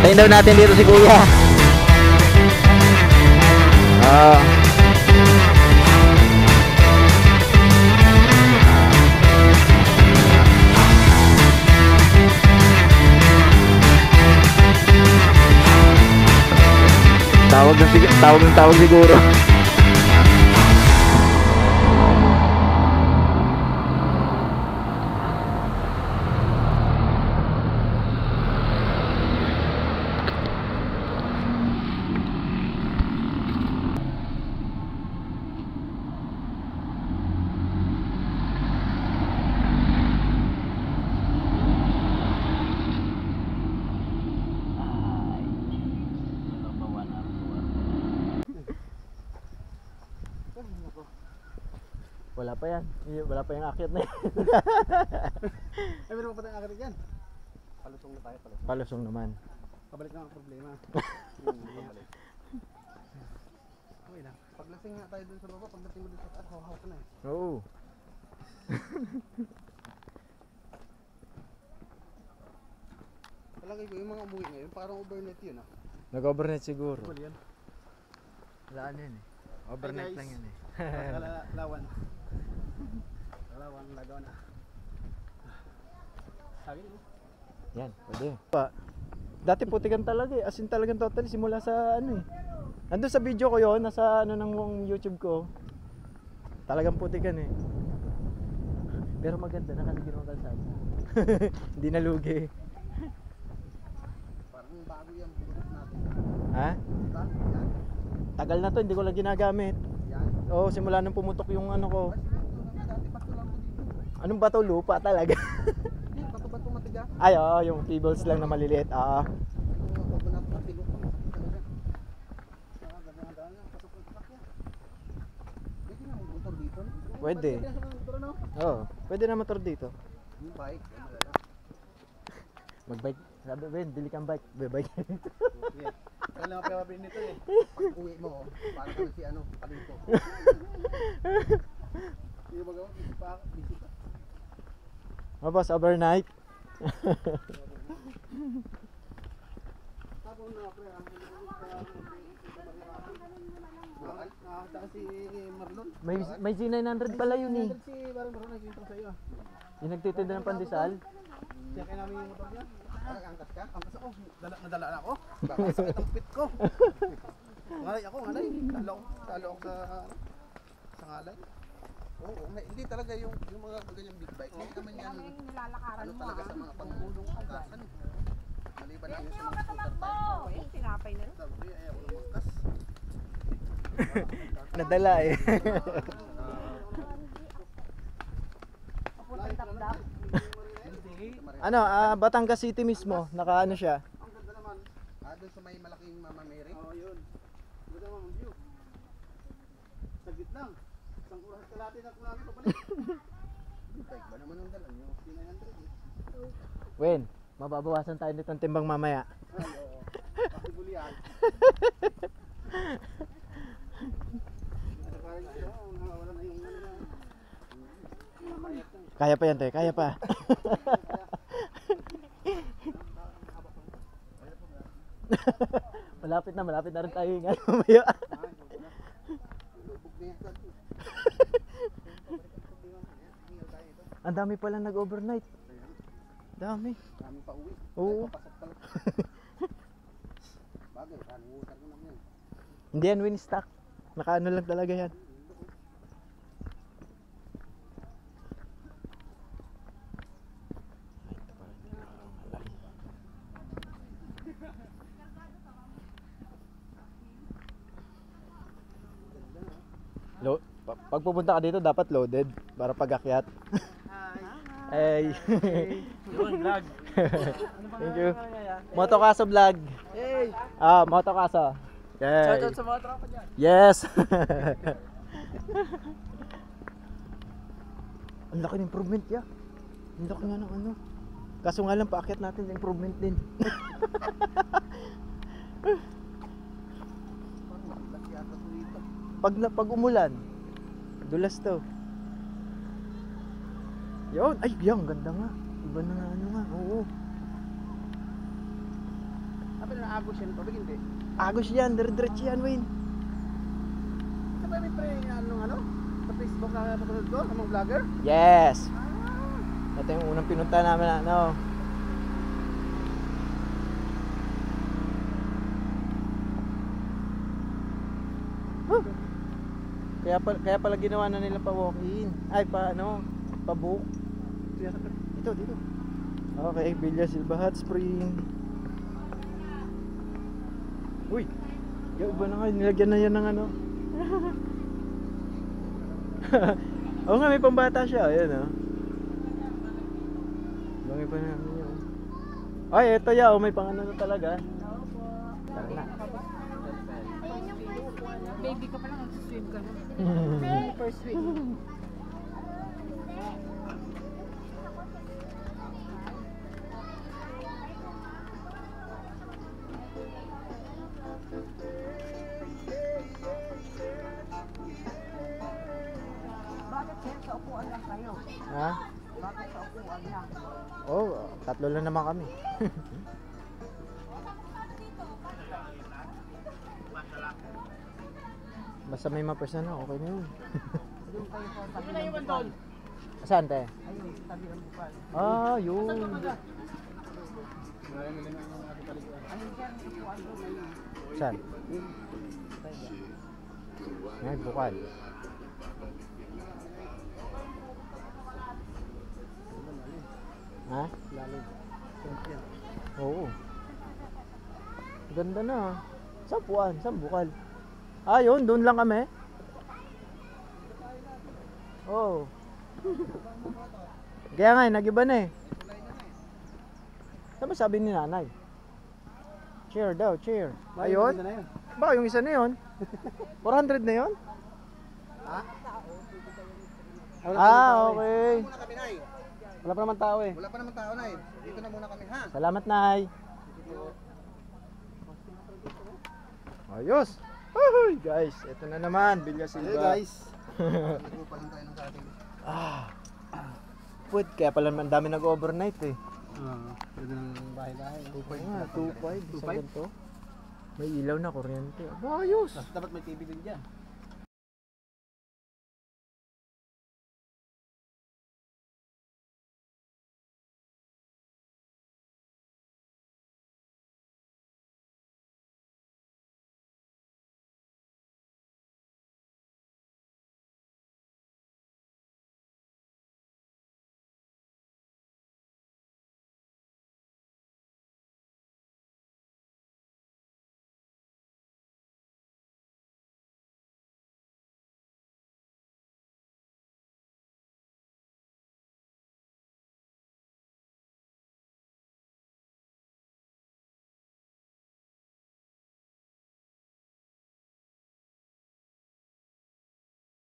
Tayin daw natin dito si Kuya. Tawag siguro. Wala pa yan. Wala pa yung akyat na yan. Ay, meron pa tayong akyat yan. Palusong na tayo. Palusong naman. Pabalik na ang problema. Pabalik. Okay lang. Paglasing nga tayo dun sa baba, pagdating mo dun sa taas, haw-haw ka na eh. Oo. Palagay ko yung mga umuwi ngayon, parang overnight yun ah. Nag-overnight siguro. Cool yan. Wala yan eh. Overnight lang yan eh. Lawan. Lawan, lagaw na. Sabi mo? Yan, pwede. Dati putikan talaga eh. As in talagang totally simula sa ano eh. Andun sa video ko yon, nasa ano ng YouTube ko. Talagang putikan eh. Pero maganda, nakaligin ang kalsada. Hindi nalugi. Parang bago yan, pulutan natin. Ha? Bago yan. Tagal na to, hindi ko lang ginagamit. Yan. Oo, simula nung pumutok yung ano ko. Dati bato lang ko dito. Anong bato? Lupa talaga. Bato-bato matiga. Ay, oo, yung pebbles lang na maliliit. Oo. Pwede. Oo, pwede na motor dito. Bike. Mag-bike. Sabi, Ben, bili kang bike. Bike. Sige. Kaya lang ang pinapabili nito eh. Pag uwi mo, parang kami si ano, palito. Sige ba gawin? Busy pa. Boss, overnight. Tapos na, pre. Nakakita si Marlon. May G900 pala yun eh. Si Marlon nakikita ko sa iyo. Yung nagtitinda ng pandesal. Siya kaya namin yung motor niya. Angkas ka? Angkas ako. Nadala na ako. Baka sakit ang pit ko. Ngalay ako, ngalay. Talo ako sa ngalay. Oo, hindi talaga yung mga ganyang big bike. Hindi naman yan ano talaga sa mga pangulong angkasan. Maliban na yun sa mga scooter tayo. Eh, tinapay na rin. Sabi, ayaw ko lumangkas. Nadala eh. Papuntang Dapdap. Ano, Batangas City mismo. Naka ano siya. Ang ganda naman. Doon sa may malaking Mama Mary. Oo, yun. Ganda naman ang view. Saglit lang. Isang oras kalahati na kung namin pabalik. Bike ba naman ang dala nyo? 900 eh. Wen, mababawasan tayo nitong timbang mamaya. Ay, oo. Pakibuli yan. Wala na yung ano. Kaya pa yan, te. Kaya pa. malapit na rin tayo yung ano mamaya. Ang dami pala nag-overnight. Dami. Dami pa uwi. Oo. Papasok pala. Bagay, kalimutan ko na yan. Hindi yan Winstock. Nakaano lang talaga yan. Pag pupunta ka dito dapat loaded para pag-akyat. Hey. Yun, vlog. Thank you. Motokaso vlog. Hey! Motokaso. Yay. Shoutout sa mga tropa dyan. Yes. Ang laki ng improvement ya. Ang laki nga ng ano. Kaso nga lang paakyat natin improvement din. Pag umulan, dulas to. Yun, ay yan, ganda nga. Iba na nga ano nga, oo. Sabi na agos yan, pabig hindi. Agos yan, dire-diretso yan, Wayne. Sabi may pre, ano? Sa Facebook na napapanood ko, sa mga vlogger. Yes. Ito yung unang pinunta namin na, ano. Huh. Kaya pala ginawa na nila pa walk-in. Ay, pa ano, pa book. Dito. Okay, Villa Silva Hot Spring. Uy, yung iba na nga, nilagyan na yan ng ano. Oo nga, may pambata siya. Ayan, oh. Bangi pa namin yun. Ay, eto ya, may pangano na talaga. Tara na. Baby ka pa lang, swim ka na. First swim. Bakit sir, sa upuan lang kayo? Ha? Bakit sa upuan lang? Oh, tatlo lang naman kami. Basta may ma-person na, okay na yun. Doon kayo sa tabi ng bukal. Saan te? Ayun, sa tabi ng bukal. Ah, yun. Ayun sir, upuan doon ayun. Saan? Ay, bukal. Ha? Lalim. Oo. Ganda na. Saan puan? Saan bukal? Ah, yun. Doon lang kami. Oo. Kaya nga, nag-iba na eh. Saan ba sabi ni nanay? Cheer daw, cheer. Ayun? Na yun. Baka yung isa na yun? 400 na yun? Ha? Okay. Muna kami, Nay. Wala pa naman tao eh. Wala pa naman tao, Nay. Dito na muna kami, ha? Salamat, Nay. Ayos. Uy, guys, ito na naman, Villa Silva. Hey guys. Nagrupa lang tayo ng dating. Pwede, kaya pala ang dami nag-overnight eh. Pwede ng bahay-bahay. 2.5, isang ganito. May ilaw na, kuryente. Aba, ayos. Dapat may TV din dyan.